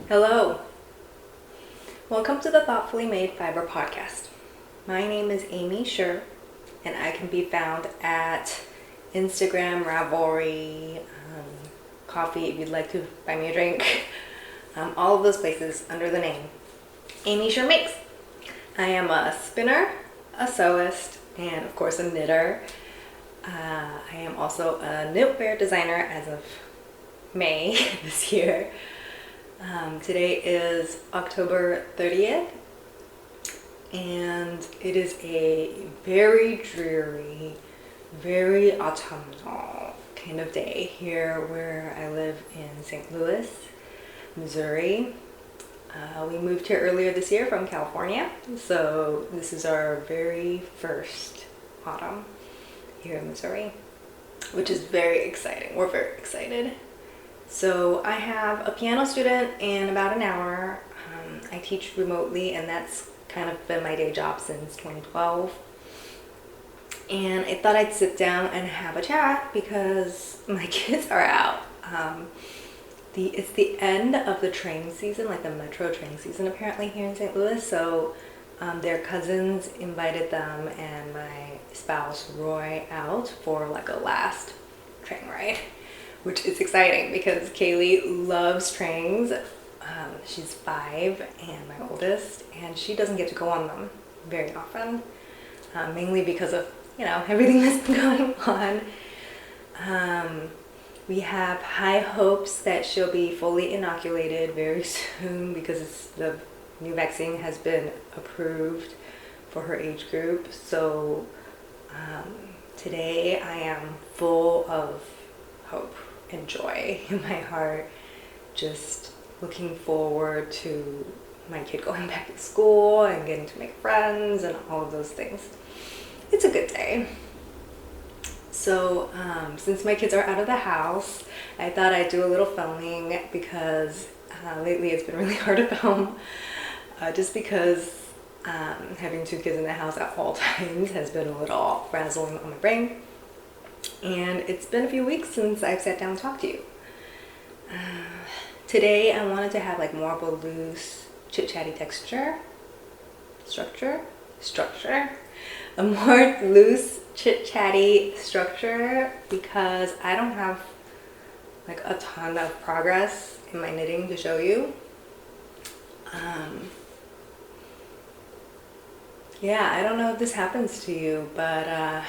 Hello. Welcome to the Thoughtfully Made Fiber podcast. My name is Amy Scher, and I can be found at Instagram, Ravelry, Coffee if you'd like to buy me a drink, all of those places under the name Amy Scher Makes. I am a spinner, a sewist, and of course a knitter. I am also a knitwear designer as of May this year. Today is October 30th, and it is a very dreary, very autumnal kind of day here where I live in St. Louis, Missouri. We moved here earlier this year from California, so this is our very first autumn here in Missouri, which is very exciting. We're very excited. So I have a piano student in about an hour. I teach remotely, and that's kind of been my day job since 2012. And I thought I'd sit down and have a chat because my kids are out. It's the end of the train season, like the metro train season apparently here in St. Louis. So their cousins invited them and my spouse Roy out for like a last train ride, which is exciting because Kaylee loves trains. She's 5 and my oldest, and she doesn't get to go on them very often, mainly because of, everything that's been going on. We have high hopes that she'll be fully inoculated very soon because the new vaccine has been approved for her age group. So today I am full of hope and joy in my heart, just looking forward to my kid going back to school and getting to make friends and all of those things. It's a good day. So since my kids are out of the house, I thought I'd do a little filming because lately it's been really hard to film, just because having 2 kids in the house at all times has been a little frazzling on my brain. And it's been a few weeks since I've sat down and talked to you. Today I wanted to have like more of a loose chit-chatty structure, a more loose chit-chatty structure because I don't have like a ton of progress in my knitting to show you. I don't know if this happens to you, but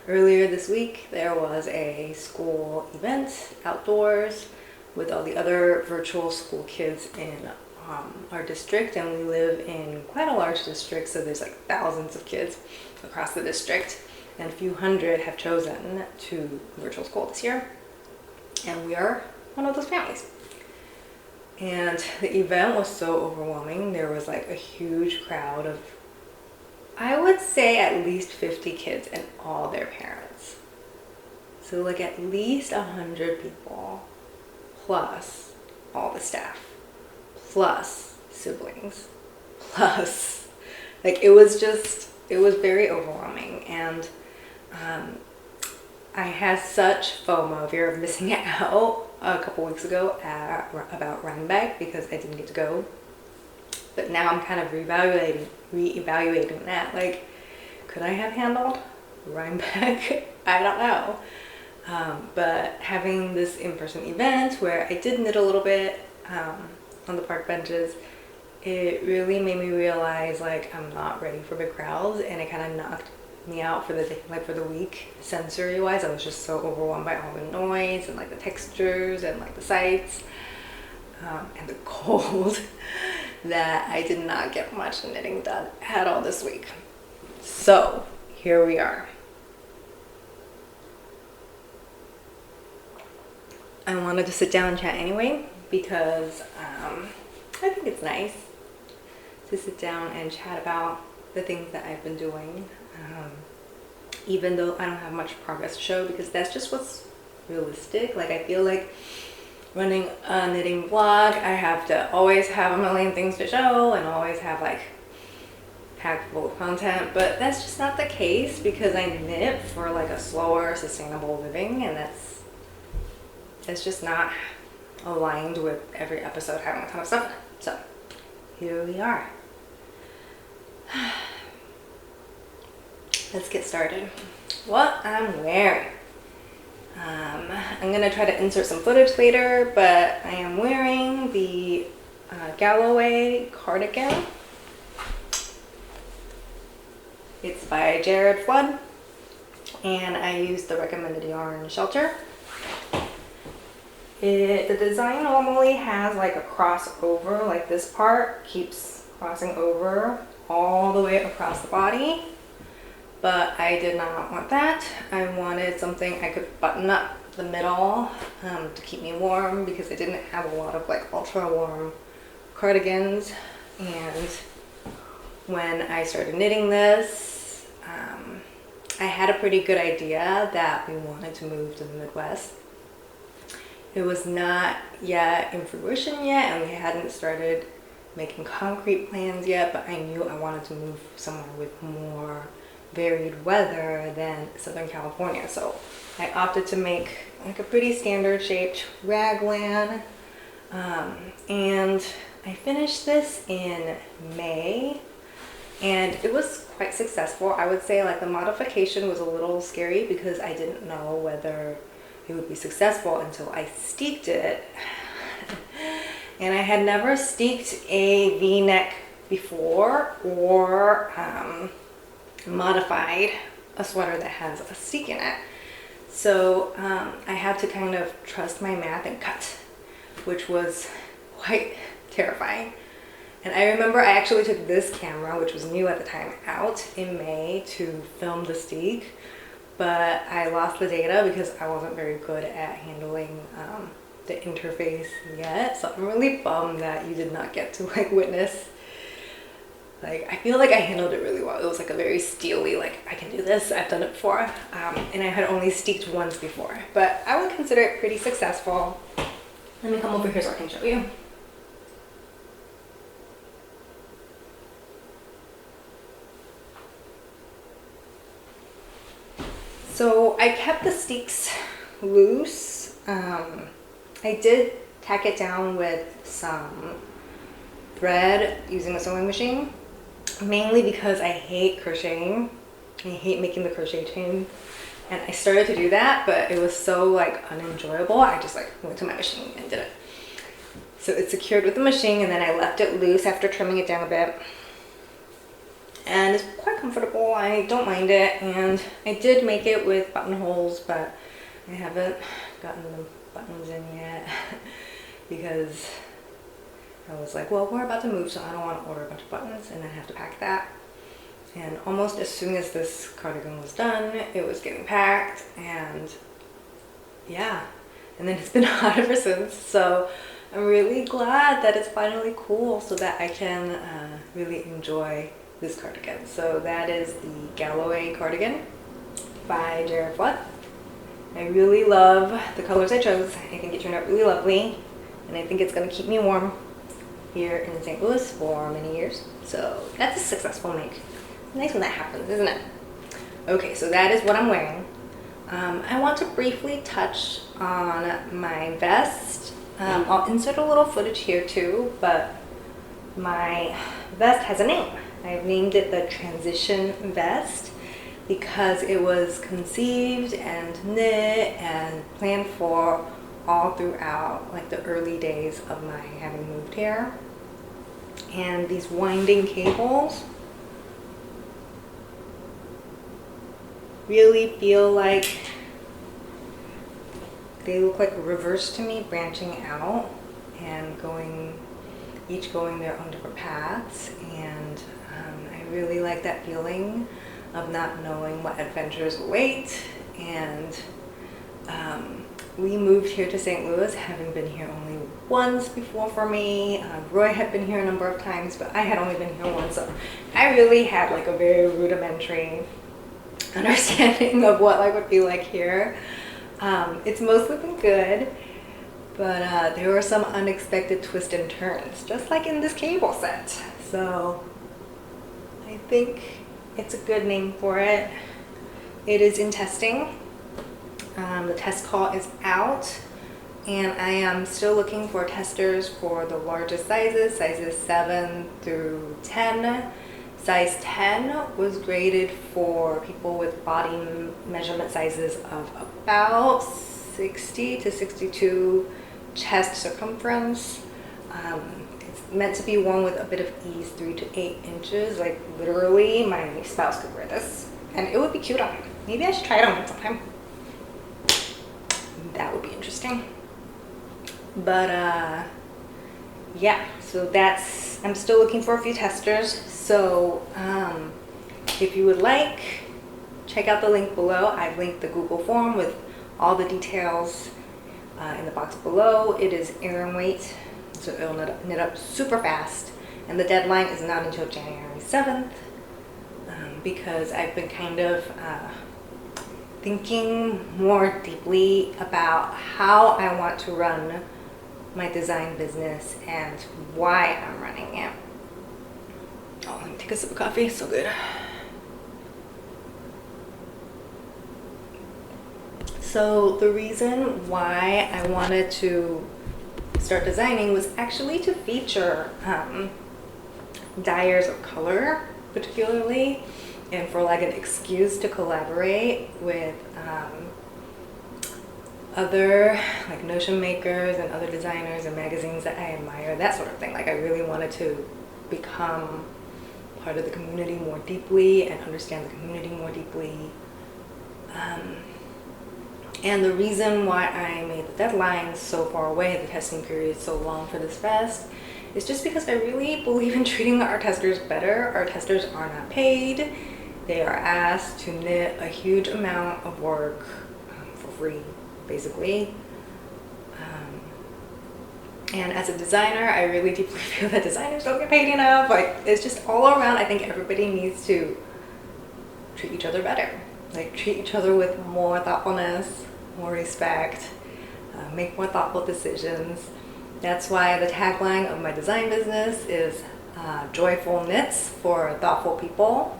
earlier this week there was a school event outdoors with all the other virtual school kids in our district, and we live in quite a large district, so there's like thousands of kids across the district, and a few hundred have chosen to virtual school this year, and we are one of those families. And the event was so overwhelming. There was like a huge crowd of, I would say, at least 50 kids and all their parents. So like at least 100 people, plus all the staff, plus siblings, plus, like it was very overwhelming. And I had such FOMO, fear of missing out, a couple weeks ago about Rhinebeck because I didn't get to go. But now I'm kind of reevaluating that. Like, could I have handled Rhinebeck? I don't know. But having this in-person event where I did knit a little bit on the park benches, it really made me realize like I'm not ready for big crowds, and it kind of knocked me out for the day, like for the week sensory wise. I was just so overwhelmed by all the noise and like the textures and like the sights and the cold that I did not get much knitting done at all this week. So here we are. I wanted to sit down and chat anyway because I think it's nice to sit down and chat about the things that I've been doing, even though I don't have much progress to show, because that's just what's realistic. Like, I feel like running a knitting blog, I have to always have a million things to show and always have like packed full of content, but that's just not the case because I knit for like a slower, sustainable living, and that's just not aligned with every episode having a ton of stuff. So here we are. Let's get started. What I'm wearing. I'm gonna try to insert some footage later, but I am wearing the Galloway cardigan. It's by Jared Flood, and I used the recommended yarn Shelter. The design normally has like a crossover, like this part keeps crossing over all the way across the body, but I did not want that. I wanted something I could button up the middle to keep me warm, because I didn't have a lot of like ultra warm cardigans. And when I started knitting this, I had a pretty good idea that we wanted to move to the Midwest. It was not yet in fruition yet, and we hadn't started making concrete plans yet, but I knew I wanted to move somewhere with more varied weather than Southern California. So I opted to make like a pretty standard shaped raglan, and I finished this in May, and it was quite successful. I would say like the modification was a little scary because I didn't know whether it would be successful until I steeked it. And I had never steeked a V-neck before, or modified a sweater that has a steek in it. So I had to kind of trust my math and cut, which was quite terrifying. And I remember I actually took this camera, which was new at the time, out in May to film the steek, but I lost the data because I wasn't very good at handling the interface yet. So I'm really bummed that you did not get to like witness. Like, I feel like I handled it really well. It was like a very steely, like, I can do this, I've done it before. And I had only steeked once before, but I would consider it pretty successful. Let me come over here so I can show you. So I kept the steeks loose. I did tack it down with some thread using a sewing machine, mainly because I hate crocheting. I hate making the crochet chain, and I started to do that, but it was so like unenjoyable. I just like went to my machine and did it. So it's secured with the machine, and then I left it loose after trimming it down a bit. And it's quite comfortable. I don't mind it, and I did make it with buttonholes, but I haven't gotten the buttons in yet because I was like, well, we're about to move, so I don't want to order a bunch of buttons and then have to pack that. And almost as soon as this cardigan was done, it was getting packed, and yeah, and then it's been hot ever since. So I'm really glad that it's finally cool so that I can really enjoy this cardigan. So that is the Galloway cardigan by Jared Flood. I really love the colors I chose. I think it turned out really lovely, and I think it's going to keep me warm here in St. Louis for many years. So that's a successful make. Nice when that happens, isn't it? Okay, so that is what I'm wearing. I want to briefly touch on my vest. I'll insert a little footage here too, but my vest has a name. I've named it the Transition Vest because it was conceived and knit and planned for all throughout like the early days of my having moved here. And these winding cables really feel like they look like reverse to me, branching out and each going their own different paths. And I really like that feeling of not knowing what adventures await. And we moved here to St. Louis, having been here only once before for me. Roy had been here a number of times, but I had only been here once, so I really had like a very rudimentary understanding of what life would be like here. It's mostly been good, but there were some unexpected twists and turns, just like in this cable set. So I think it's a good name for it. It is in testing. The test call is out, and I am still looking for testers for the largest sizes 7 through 10. Size 10 was graded for people with body measurement sizes of about 60 to 62 chest circumference. It's meant to be worn with a bit of ease, 3 to 8 inches. Like literally, my spouse could wear this, and it would be cute on him. Maybe I should try it on him sometime. That would be interesting. But yeah, so I'm still looking for a few testers. So if you would like, check out the link below. I've linked the Google form with all the details in the box below. It is Aran weight, so it'll knit up super fast. And the deadline is not until January 7th because I've been kind of thinking more deeply about how I want to run my design business and why I'm running it. Oh, let me take a sip of coffee. It's so good. So the reason why I wanted to start designing was actually to feature dyers of color, particularly, and for like an excuse to collaborate with other like notion makers and other designers and magazines that I admire, that sort of thing. Like I really wanted to become part of the community more deeply and understand the community more deeply. And the reason why I made the deadline so far away, the testing period so long for this fest, is just because I really believe in treating our testers better. Our testers are not paid. They are asked to knit a huge amount of work for free, basically. And as a designer, I really deeply feel that designers don't get paid enough. Like, it's just all around, I think everybody needs to treat each other better. Like, treat each other with more thoughtfulness, more respect, make more thoughtful decisions. That's why the tagline of my design business is joyful knits for thoughtful people.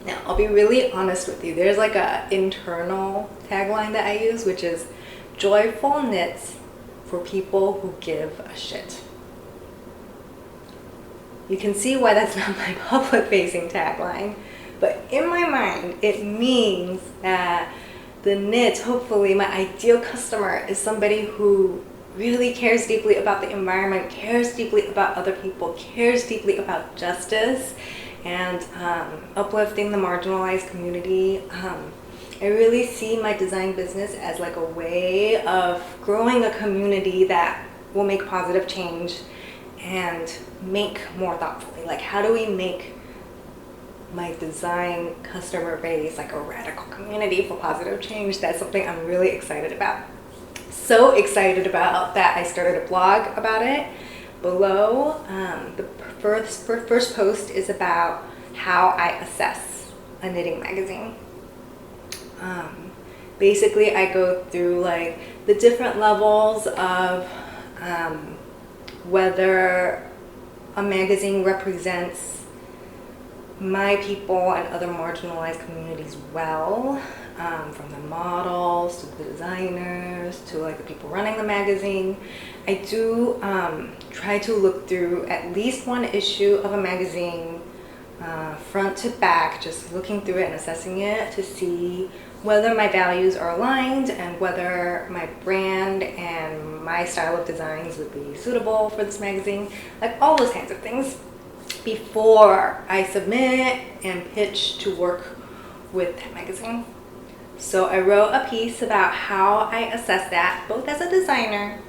Now, I'll be really honest with you. There's like an internal tagline that I use, which is joyful knits for people who give a shit. You can see why that's not my public-facing tagline, but in my mind, it means that the knit, hopefully my ideal customer, is somebody who really cares deeply about the environment, cares deeply about other people, cares deeply about justice and uplifting the marginalized community. I really see my design business as like a way of growing a community that will make positive change and make more thoughtfully. Like, how do we make my design customer base like a radical community for positive change? That's something I'm really excited about. So excited about that I started a blog about it. Below, the first post is about how I assess a knitting magazine. Basically, I go through like the different levels of whether a magazine represents my people and other marginalized communities well, from the models to the designers to like the people running the magazine. I do try to look through at least one issue of a magazine, front to back, just looking through it and assessing it to see whether my values are aligned and whether my brand and my style of designs would be suitable for this magazine, like all those kinds of things before I submit and pitch to work with that magazine. So I wrote a piece about how I assess that, both as a designer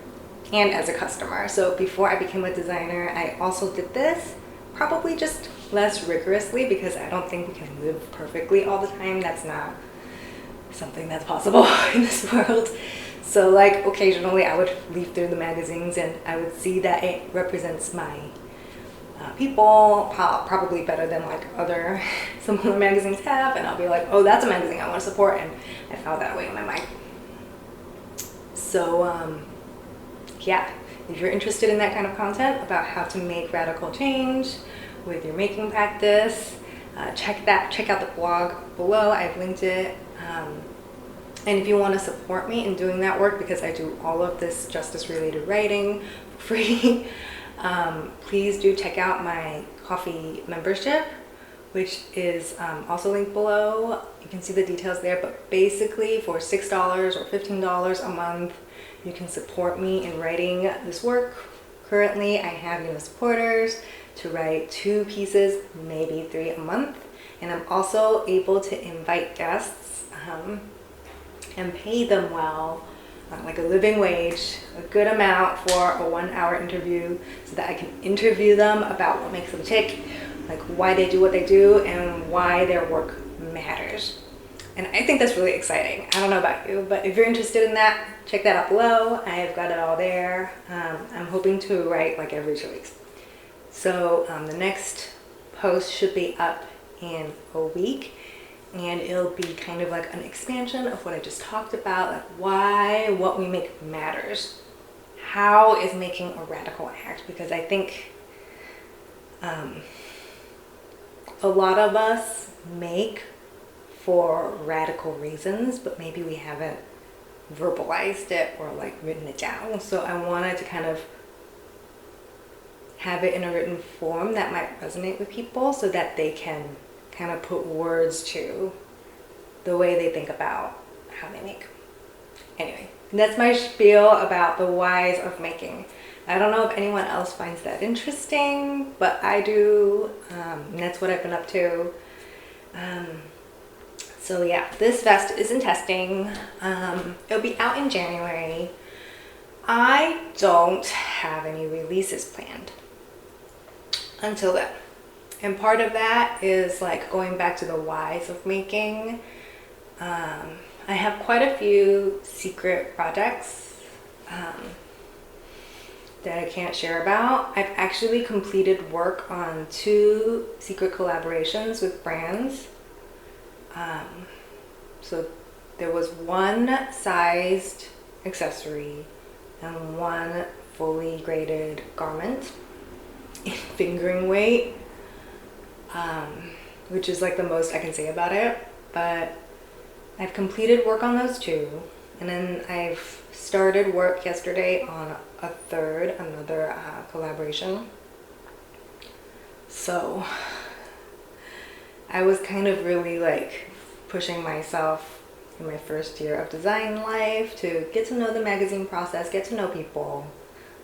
and as a customer. So before I became a designer, I also did this, probably just less rigorously, because I don't think we can live perfectly all the time. That's not something that's possible in this world. So like occasionally I would leaf through the magazines and I would see that it represents my people probably better than like some other magazines have, and I'll be like, oh, that's a magazine I want to support, and I found that way in my mind. So yeah, if you're interested in that kind of content about how to make radical change with your making practice, check out the blog below. I've linked it. And if you want to support me in doing that work, because I do all of this justice related writing for free, please do check out my Ko-fi membership, which is also linked below. You can see the details there, but basically for $6 or $15 a month, you can support me in writing this work. Currently, I have supporters to write 2 pieces, maybe 3 a month. And I'm also able to invite guests and pay them well, like a living wage, a good amount for a 1-hour interview, so that I can interview them about what makes them tick, like why they do what they do and why their work matters. And I think that's really exciting. I don't know about you, but if you're interested in that, check that out below. I've got it all there. I'm hoping to write like every 2 weeks. So the next post should be up in a week, and it'll be kind of like an expansion of what I just talked about, like why what we make matters. How is making a radical act? Because I think a lot of us make for radical reasons, but maybe we haven't verbalized it or like written it down. So I wanted to kind of have it in a written form that might resonate with people, so that they can kind of put words to the way they think about how they make. Anyway, that's my spiel about the whys of making. I don't know if anyone else finds that interesting, but I do. And that's what I've been up to. So yeah, this vest is in testing. It'll be out in January. I don't have any releases planned until then. And part of that is like going back to the whys of making. I have quite a few secret projects that I can't share about. I've actually completed work on 2 secret collaborations with brands. So there was 1 sized accessory and 1 fully graded garment in fingering weight, which is like the most I can say about it. But I've completed work on those 2, and then I've started work yesterday on another collaboration. So I was kind of really like pushing myself in my first year of design life to get to know the magazine process, get to know people,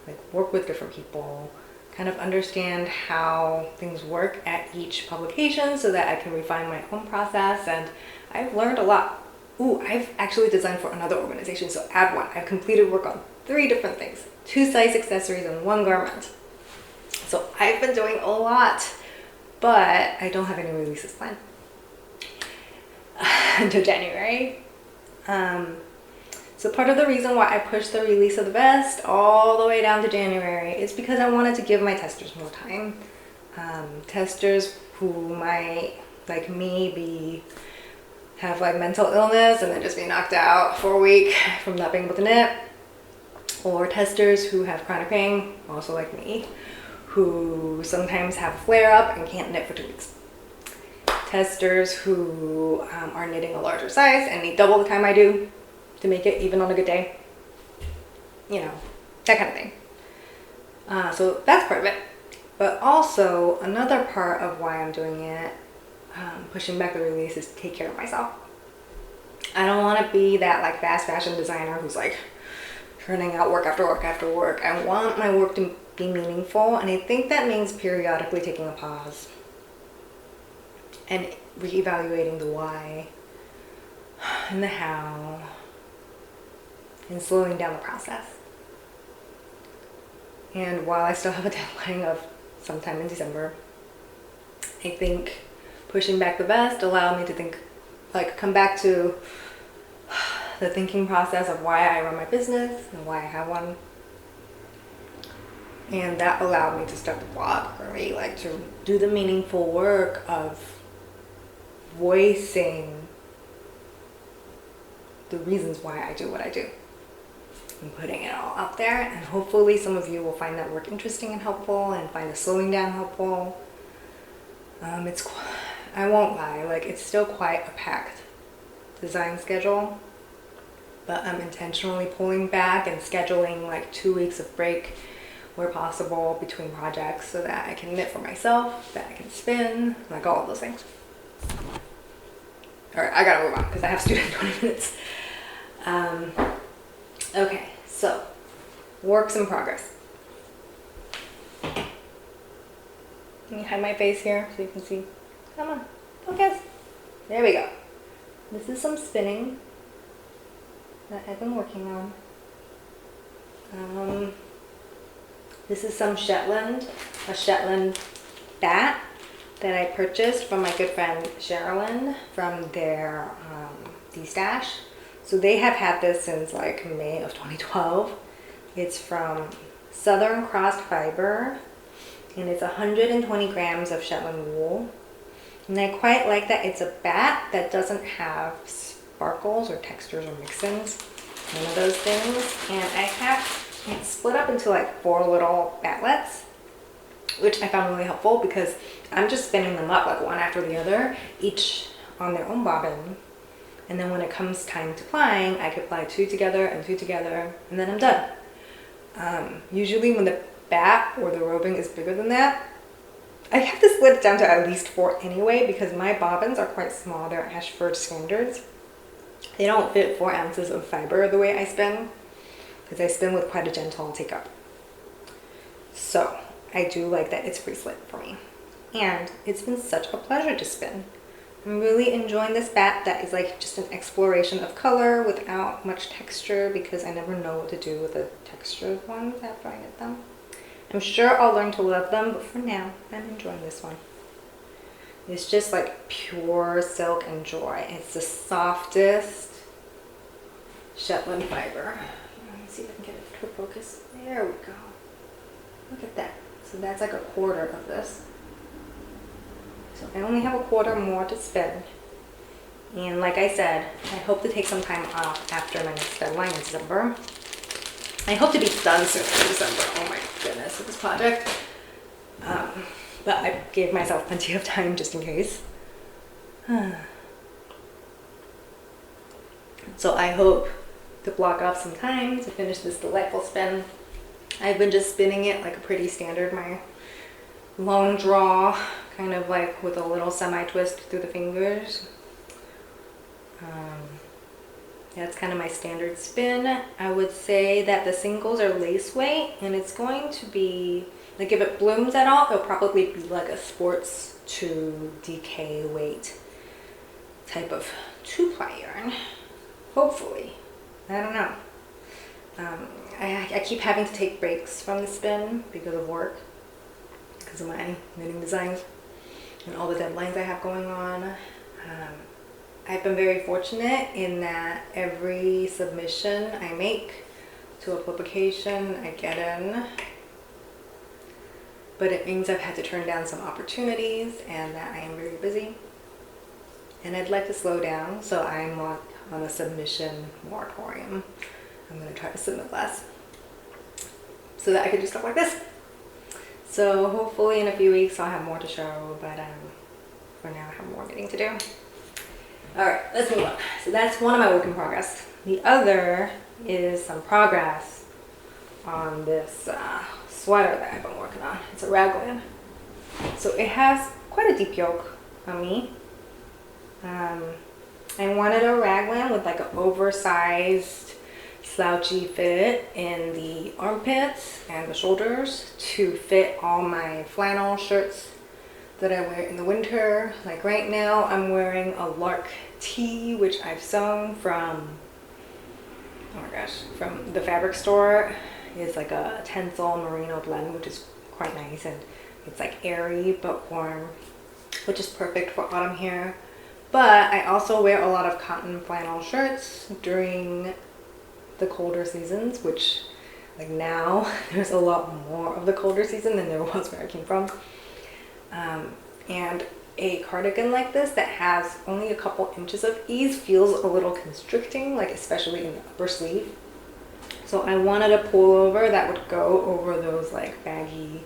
like work with different people, kind of understand how things work at each publication so that I can refine my own process. And I've learned a lot. Ooh, I've actually designed for another organization, so add 1. I've completed work on 3 different things, 2 size accessories and 1 garment. So I've been doing a lot, but I don't have any releases planned until January. So part of the reason why I pushed the release of the vest all the way down to January is because I wanted to give my testers more time. Testers who might, like me, have like mental illness and then just be knocked out for a week from not being able to knit, or testers who have chronic pain, also like me, who sometimes have a flare up and can't knit for 2 weeks. Testers who are knitting a larger size and need double the time I do to make it even on a good day. That kind of thing. So that's part of it. But also another part of why I'm doing it, pushing back the release, is to take care of myself. I don't want to be that like fast fashion designer who's like churning out work after work after work. I want my work to be meaningful, and I think that means periodically taking a pause and reevaluating the why and the how and slowing down the process. And while I still have a deadline of sometime in December, I think pushing back the vest allowed me to think, like, come back to the thinking process of why I run my business and why I have one. And that allowed me to start the blog for me, like to do the meaningful work of voicing the reasons why I do what I do and putting it all out there. And hopefully some of you will find that work interesting and helpful and find the slowing down helpful. I won't lie, like it's still quite a packed design schedule. but I'm intentionally pulling back and scheduling like 2 weeks of break where possible between projects so that I can knit for myself, that I can spin, like all of those things. All right, I gotta move on because I have student in 20 minutes. Okay, so works in progress. Let me hide my face here so you can see. Come on, focus. There we go. This is some spinning that I've been working on. This is some Shetland, a Shetland bat that I purchased from my good friend Sherilyn from their D-Stash. So they have had this since like May of 2012. It's from Southern Crossed Fiber, and it's 120 grams of Shetland wool. And I quite like that it's a bat that doesn't have sparkles or textures or mix-ins, none of those things. And I have it split up into like 4 little batlets, which I found really helpful because I'm just spinning them up like one after the other, each on their own bobbin. And then when it comes time to plying, I could ply 2 together and 2 together, and then I'm done. Usually when the bat or the roving is bigger than that, I have to split it down to at least 4 anyway because my bobbins are quite small. They're Ashford standards. They don't fit 4 ounces of fiber the way I spin because I spin with quite a gentle take up. So I do like that it's pre-slit for me. And it's been such a pleasure to spin. I'm really enjoying this bat that is like just an exploration of color without much texture because I never know what to do with the textured ones after I knit them. I'm sure I'll learn to love them, but for now, I'm enjoying this one. It's just like pure silk and joy. It's the softest Shetland fiber. Let me see if I can get it to focus. There we go. Look at that. So that's like a quarter of this. So I only have a quarter more to spin. And like I said, I hope to take some time off after my next deadline in December. I hope to be done soon in December. Oh my goodness, with this project. But I gave myself plenty of time just in case. So I hope to block off some time to finish this delightful spin. I've been just spinning it like a pretty standard, my long draw, kind of like with a little semi-twist through the fingers. That's kind of my standard spin. I would say that the singles are lace weight, and it's going to be, like if it blooms at all, it'll probably be like a sports to DK weight type of 2-ply yarn. Hopefully. I don't know. I keep having to take breaks from the spin because of work, because of my knitting designs and all the deadlines I have going on. I've been very fortunate in that every submission I make to a publication, I get in. But it means I've had to turn down some opportunities and that I am very busy. And I'd like to slow down, so I'm on a submission moratorium. I'm going to try to submit less so that I can do stuff like this. So hopefully in a few weeks I'll have more to show, but for now I have more knitting to do. Alright, let's move on. So that's one of my work in progress. The other is some progress on this sweater that I've been working on. It's a raglan. So it has quite a deep yoke on me. I wanted a raglan with like an oversized slouchy fit in the armpits and the shoulders to fit all my flannel shirts that I wear in the winter. Like right now I'm wearing a Lark tee, which I've sewn from, oh my gosh, from the fabric store. It's like a Tencel merino blend, which is quite nice, and it's like airy but warm, which is perfect for autumn here. But I also wear a lot of cotton flannel shirts during the colder seasons, which like now there's a lot more of the colder season than there was where I came from. And a cardigan like this that has only a couple inches of ease feels a little constricting, like especially in the upper sleeve. So I wanted a pullover that would go over those like baggy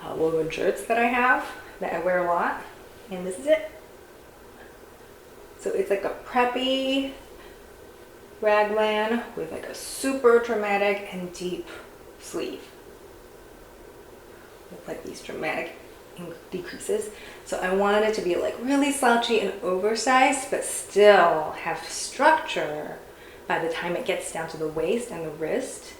woven shirts that I have, that I wear a lot. And this is it. So it's like a preppy raglan with like a super dramatic and deep sleeve with like these dramatic decreases. So I wanted it to be like really slouchy and oversized, but still have structure by the time it gets down to the waist and the wrist.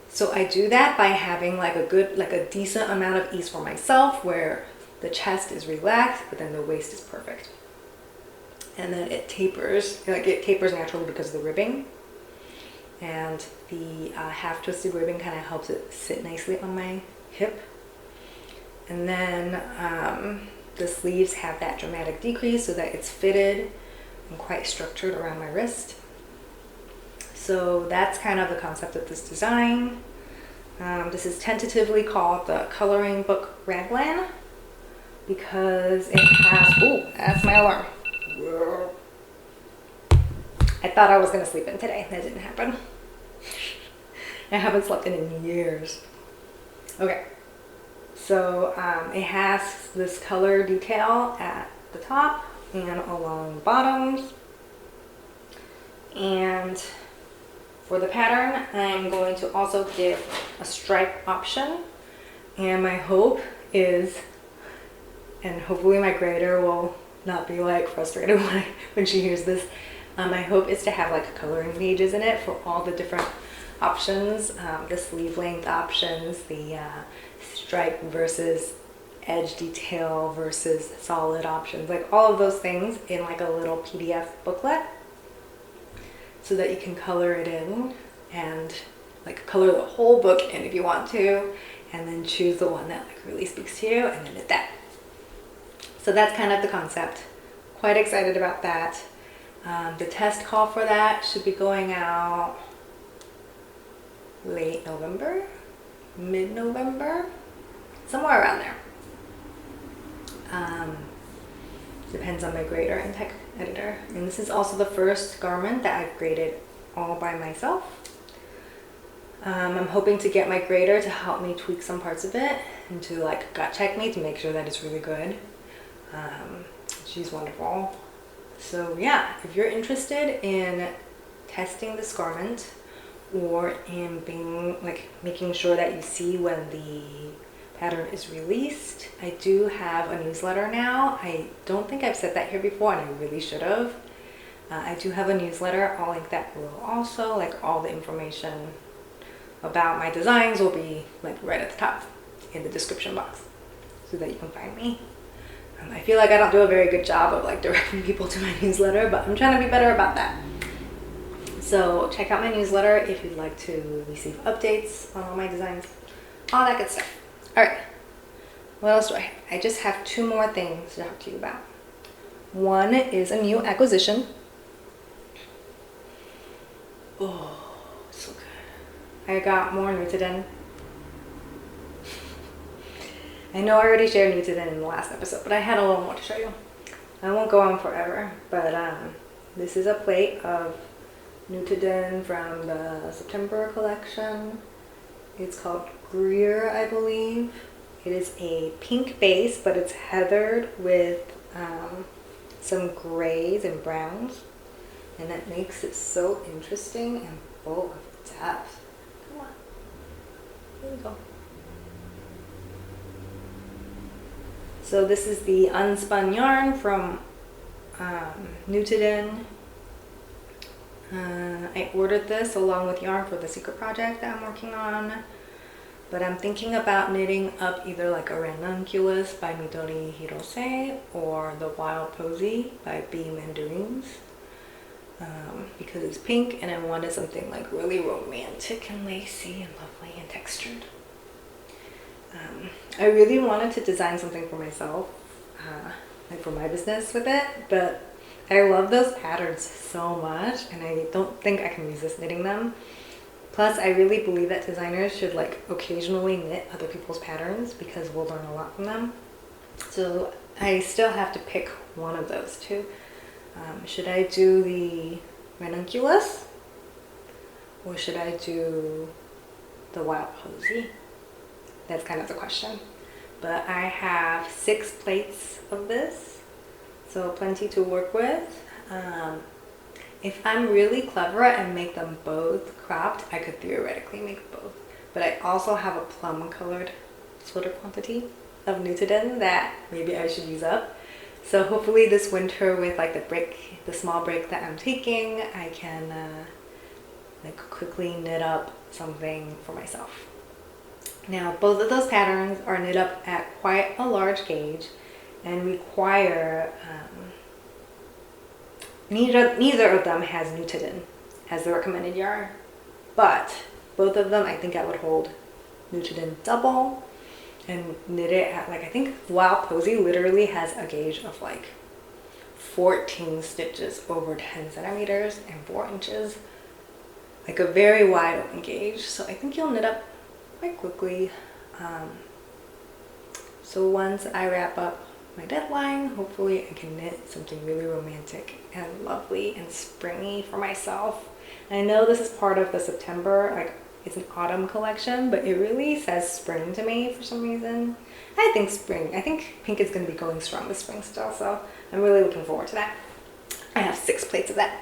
So I do that by having like a decent amount of ease for myself where the chest is relaxed, but then the waist is perfect. And then it tapers naturally because of the ribbing. And the half twisted ribbing kind of helps it sit nicely on my hip. And then the sleeves have that dramatic decrease so that it's fitted and quite structured around my wrist. So that's kind of the concept of this design. This is tentatively called the Coloring Book Raglan because it has, ooh, that's my alarm. I thought I was gonna sleep in today. That didn't happen. I haven't slept in years. Okay, so it has this color detail at the top and along the bottoms. And for the pattern, I'm going to also give a stripe option. And my hope is, and hopefully my grader will not be like frustrated when she hears this, my hope is to have like coloring pages in it for all the different options, the sleeve length options, the stripe versus edge detail versus solid options, like all of those things in like a little PDF booklet so that you can color it in and like color the whole book in if you want to, and then choose the one that like really speaks to you and then knit that. So that's kind of the concept. Quite excited about that. The test call for that should be going out late November, mid-November, somewhere around there. Depends on my grader and tech editor. And this is also the first garment that I've graded all by myself. I'm hoping to get my grader to help me tweak some parts of it and to like gut check me to make sure that it's really good. She's wonderful. So yeah, if you're interested in testing this garment or in being like making sure that you see when the pattern is released, I do have a newsletter now. I don't think I've said that here before and I really should have. I do have a newsletter. I'll link that below also. Like all the information about my designs will be like right at the top in the description box so that you can find me. I feel like I don't do a very good job of like directing people to my newsletter, but I'm trying to be better about that. So check out my newsletter if you'd like to receive updates on all my designs, all that good stuff. All right, what else do I have? I just have two more things to talk to you about. One is a new acquisition. Oh, so good. I got more Nutiden. I know I already shared Nutiden in the last episode, but I had a little more to show you. I won't go on forever, but this is a plate of Nutiden from the September collection. It's called Greer, I believe. It is a pink base, but it's heathered with some grays and browns, and that makes it so interesting and full of depth. Come on, here we go. So this is the unspun yarn from Nutiden. I ordered this along with yarn for the secret project that I'm working on, but I'm thinking about knitting up either like a Ranunculus by Midori Hirose or the Wild Posy by B Mandarins, because it's pink and I wanted something like really romantic and lacy and lovely and textured. I really wanted to design something for myself, like for my business with it, but I love those patterns so much and I don't think I can resist knitting them. Plus, I really believe that designers should like occasionally knit other people's patterns because we'll learn a lot from them. So I still have to pick one of those two. Should I do the Ranunculus or should I do the Wild Posy? That's kind of the question. But I have 6 plates of this, so plenty to work with. If I'm really clever and make them both cropped, I could theoretically make both. But I also have a plum colored sweater quantity of Nutiden that maybe I should use up. So hopefully this winter with like the small break that I'm taking, I can like quickly knit up something for myself. Now both of those patterns are knit up at quite a large gauge and require neither of them has Nutiden as the recommended yarn, but both of them I think I would hold Nutiden double and knit it at like, I think Wild Posy literally has a gauge of like 14 stitches over 10 centimeters and 4 inches, like a very wide open gauge. So I think you'll knit up quite quickly. So once I wrap up my deadline, hopefully I can knit something really romantic and lovely and springy for myself. And I know this is part of the September, like it's an autumn collection, but it really says spring to me for some reason. I think spring. I think pink is going to be going strong this spring still, so I'm really looking forward to that. I have 6 plates of that.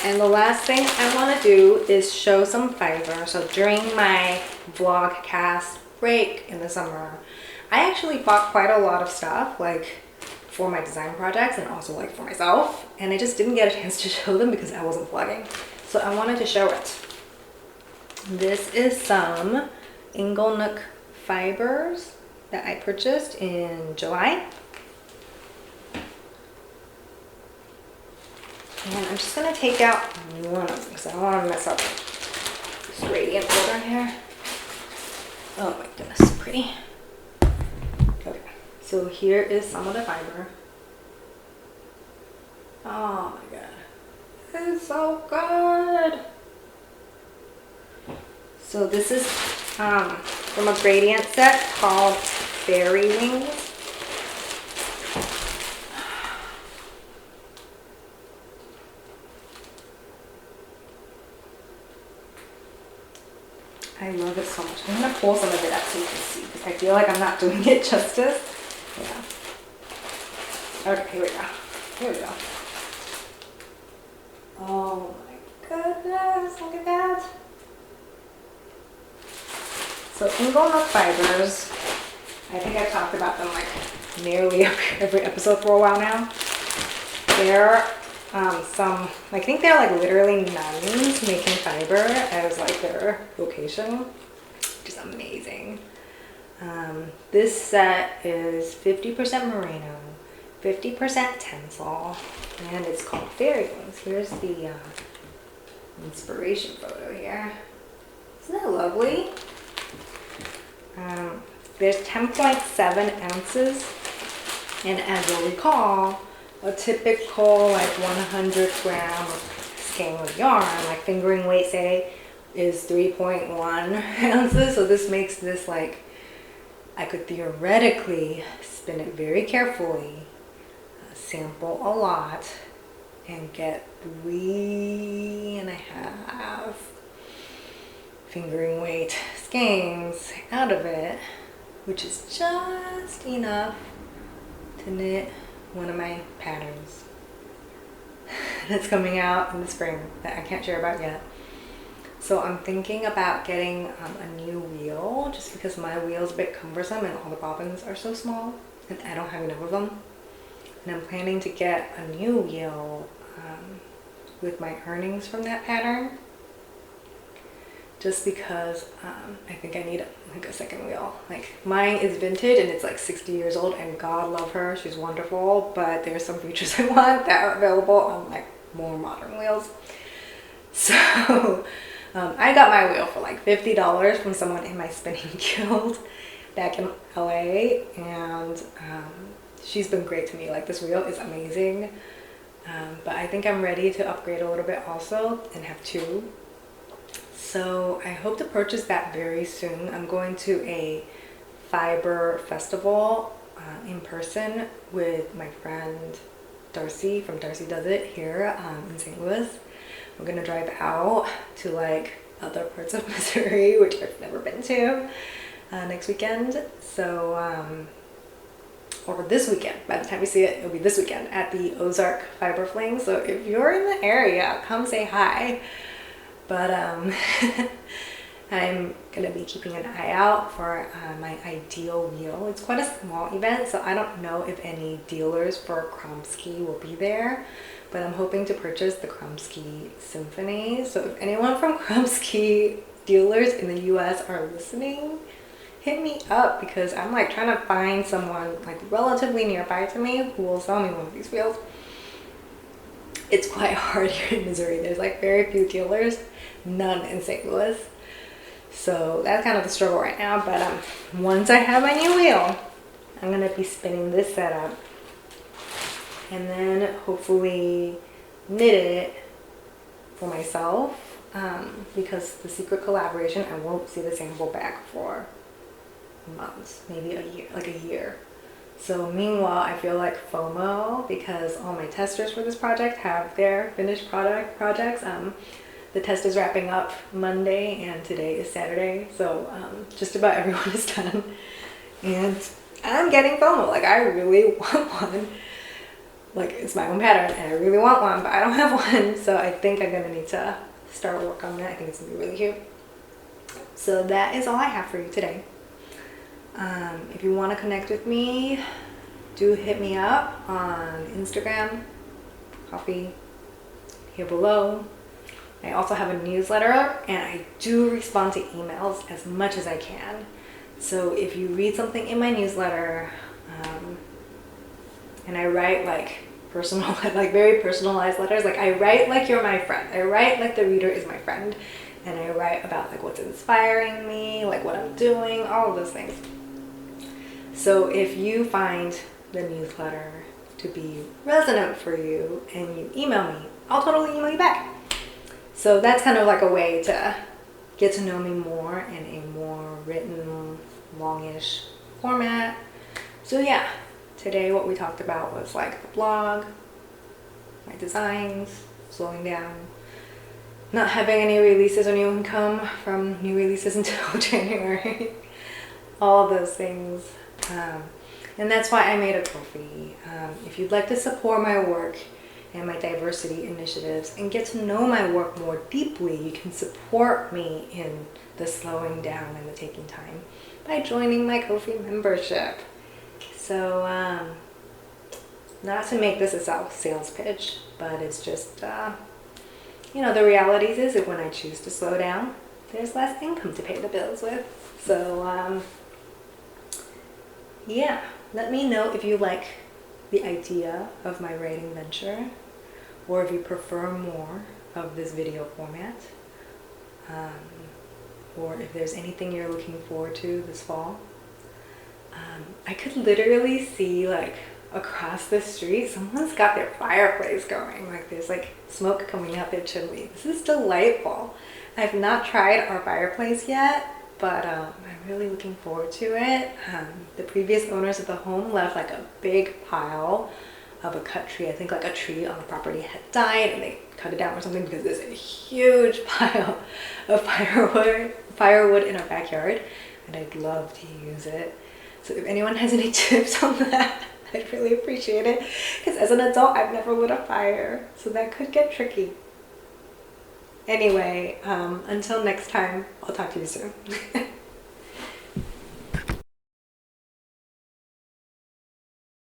And the last thing I want to do is show some fiber. So during my vlogcast break in the summer, I actually bought quite a lot of stuff, like for my design projects and also like for myself, and I just didn't get a chance to show them because I wasn't vlogging. So I wanted to show it. This is some Inglenook fibers that I purchased in July. And I'm just going to take out one of them because I don't want to mess up this gradient border here. Oh my goodness, pretty. Okay, so here is some of the fiber. Oh my god, it's so good. So this is from a gradient set called Fairy Wings. I love it so much. I'm going to pull some of it up so you can see because I feel like I'm not doing it justice. Yeah. Okay, here we go. Here we go. Oh my goodness, look at that. So Inglenook fibers, I think I've talked about them like nearly every episode for a while now. They're I think they're like literally nuns making fiber as like their vocation, which is amazing. This set is 50% merino, 50% Tencel, and it's called Fairy Wings. Here's the inspiration photo here. Isn't that lovely? There's 10.7 ounces, and as you'll recall, a typical like 100 gram skein of yarn, like fingering weight say, is 3.1 ounces. So this makes this like, I could theoretically spin it very carefully, sample a lot, and get 3.5 fingering weight skeins out of it, which is just enough to knit one of my patterns that's coming out in the spring that I can't share about yet. So I'm thinking about getting a new wheel just because my wheel is a bit cumbersome and all the bobbins are so small and I don't have enough of them. And I'm planning to get a new wheel with my earnings from that pattern, just because I think I need like a second wheel. Like mine is vintage and it's like 60 years old and God love her, she's wonderful, but there's some features I want that are available on like more modern wheels. So I got my wheel for like $50 from someone in my spinning guild back in LA, and she's been great to me. Like this wheel is amazing, but I think I'm ready to upgrade a little bit also and have 2. So I hope to purchase that very soon. I'm going to a fiber festival in person with my friend Darcy from Darcy Does It here in St. Louis. We're gonna drive out to like other parts of Missouri, which I've never been to, next weekend. So or this weekend. By the time you see it, it'll be this weekend at the Ozark Fiber Fling. So if you're in the area, come say hi. But I'm gonna be keeping an eye out for my ideal wheel. It's quite a small event, so I don't know if any dealers for Kromsky will be there, but I'm hoping to purchase the Kromsky Symphony. So if anyone from Kromsky dealers in the US are listening, hit me up, because I'm like trying to find someone like relatively nearby to me who will sell me one of these wheels. It's quite hard here in Missouri. There's like very few dealers, none in St. Louis. So that's kind of the struggle right now, but once I have my new wheel, I'm gonna be spinning this setup and then hopefully knit it for myself, because the secret collaboration, I won't see the sample back for months, maybe a year, like a year. So meanwhile, I feel like FOMO because all my testers for this project have their finished projects. The test is wrapping up Monday and today is Saturday, so just about everyone is done. And I'm getting FOMO, like I really want one. Like it's my own pattern and I really want one, but I don't have one. So I think I'm gonna need to start work on that. I think it's gonna be really cute. So that is all I have for you today. If you want to connect with me, do hit me up on Instagram, Coffee, here below. I also have a newsletter and I do respond to emails as much as I can. So if you read something in my newsletter, and I write like personal, like very personalized letters, like I write like you're my friend. I write like the reader is my friend, and I write about like what's inspiring me, like what I'm doing, all of those things. So if you find the newsletter to be resonant for you and you email me, I'll totally email you back. So that's kind of like a way to get to know me more in a more written, longish format. So yeah, today what we talked about was like the blog, my designs, slowing down, not having any releases or new income from new releases until January, all of those things. And that's why I made a Ko-fi. If you'd like to support my work and my diversity initiatives and get to know my work more deeply, you can support me in the slowing down and the taking time by joining my Ko-fi membership. So not to make this a sales pitch, but it's just, you know, the realities is that when I choose to slow down, there's less income to pay the bills with. So yeah, let me know if you like the idea of my writing venture, or if you prefer more of this video format, or if there's anything you're looking forward to this fall. I could literally see like across the street, someone's got their fireplace going. Like there's like smoke coming out their chimney. This is delightful. I've not tried our fireplace yet, but I'm really looking forward to it. The previous owners of the home left like a big pile of a cut tree. I think like a tree on the property had died and they cut it down or something, because there's a huge pile of firewood in our backyard, and I'd love to use it. So if anyone has any tips on that, I'd really appreciate it, because as an adult I've never lit a fire, so that could get tricky. Anyway, until next time, I'll talk to you soon.